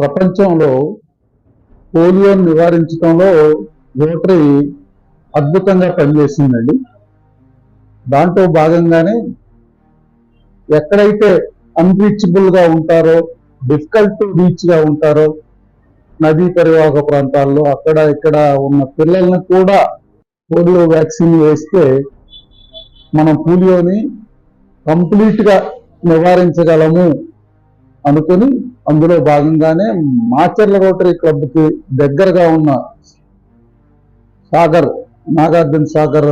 ప్రపంచంలో పోలియోని నివారించడంలో రోటరీ అద్భుతంగా పనిచేసిందండి. దాంట్లో భాగంగానే ఎక్కడైతే అన్రీచబుల్ గా ఉంటారో, డిఫికల్ట్ టు రీచ్ గా ఉంటారో, నదీ పరివాహక ప్రాంతాల్లో అక్కడ ఇక్కడ ఉన్న పిల్లల్ని కూడా పోలియో వ్యాక్సిన్ వేస్తే మనం పోలియోని కంప్లీట్ గా నివారించగలము అనుకుని అందులో భాగంగానే మాచర్ల రోటరీ క్లబ్ కి దగ్గరగా ఉన్న నాగార్జున సాగర్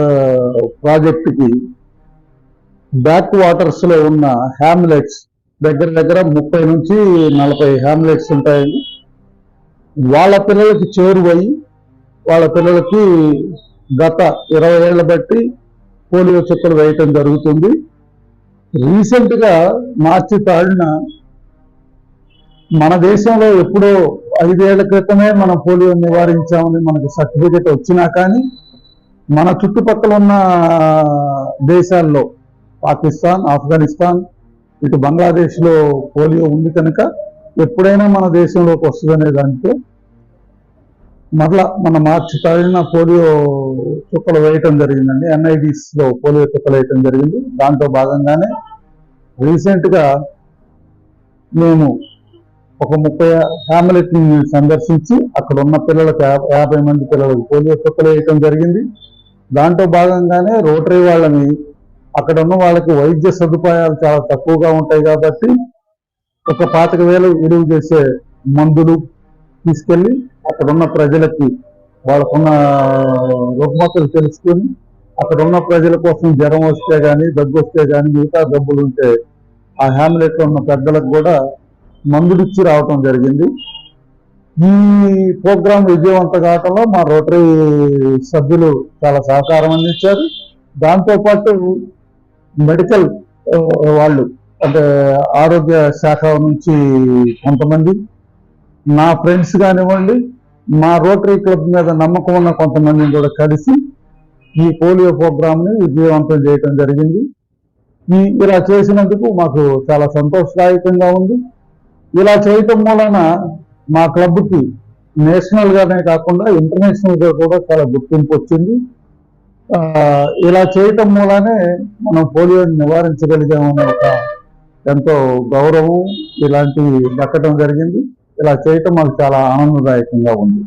ప్రాజెక్టుకి బ్యాక్ వాటర్స్ లో ఉన్న హ్యామ్లెట్స్ దగ్గర దగ్గర 30 నుంచి 40 హ్యామ్లెట్స్ ఉంటాయండి. వాళ్ళ పిల్లలకి చేరువై వాళ్ళ పిల్లలకి గత 20 ఏళ్ల బట్టి పోలియో చుక్కలు వేయటం జరుగుతుంది. రీసెంట్ గా మార్చి 3న మన దేశంలో ఎప్పుడో 5 ఏళ్ల క్రితమే మనం పోలియో నివారించామని మనకి సర్టిఫికెట్ వచ్చినా కానీ మన చుట్టుపక్కల ఉన్న దేశాల్లో పాకిస్తాన్, ఆఫ్ఘనిస్తాన్, ఇటు బంగ్లాదేశ్ లో పోలియో ఉంది కనుక ఎప్పుడైనా మన దేశంలోకి వస్తుందనే దాంట్లో మరలా మన మార్చి 3న పోలియో చుక్కలు వేయటం జరిగిందండి. NIDs లో పోలియో చుక్కలు వేయటం జరిగింది. దాంట్లో భాగంగానే రీసెంట్ గా మేము ఒక 30 హ్యామ్లెట్ ని సందర్శించి అక్కడ ఉన్న పిల్లలకు 50 మంది పిల్లలకు పోలియో చుక్కలు వేయటం జరిగింది. దాంట్లో భాగంగానే రోటరీ వాళ్ళని అక్కడ ఉన్న వాళ్ళకి వైద్య సదుపాయాలు చాలా తక్కువగా ఉంటాయి కాబట్టి ఒక 25,000 విలువ చేసే మందులు తీసుకెళ్లి అక్కడ ఉన్న ప్రజలకి వాళ్ళకున్న రుగ్మతలు తెలుసుకొని అక్కడ ఉన్న ప్రజల కోసం జ్వరం వస్తే కానీ, దగ్గు వస్తే కానీ, మిగతా జబ్బులు ఉంటే ఆ హ్యామ్లెట్ లో ఉన్న పెద్దలకు కూడా మందులిచ్చి రావటం జరిగింది. ఈ ప్రోగ్రాం విజయవంతం కావటంలో మా రోటరీ సభ్యులు చాలా సహకారం అందించారు. దాంతోపాటు మెడికల్ వాళ్ళు అంటే ఆరోగ్య శాఖ నుంచి కొంతమంది, నా ఫ్రెండ్స్ కానివ్వండి, మా రోటరీ క్లబ్ మీద నమ్మకం ఉన్న కొంతమందిని కూడా కలిసి ఈ పోలియో ప్రోగ్రామ్ ని విజయవంతం చేయటం జరిగింది. ఇలా చేసినందుకు మాకు చాలా సంతోషదాయకంగా ఉంది. ఇలా చేయటం మూలన మా క్లబ్కి నేషనల్ గానే కాకుండా ఇంటర్నేషనల్ గా కూడా చాలా గుర్తింపు వచ్చింది. ఇలా చేయటం మూలనే మనం పోలియోని నివారించగలిగామనే ఒక ఎంతో గౌరవం ఇలాంటివి దక్కడం జరిగింది. ఇలా చేయటం మాకు చాలా ఆనందదాయకంగా ఉంది.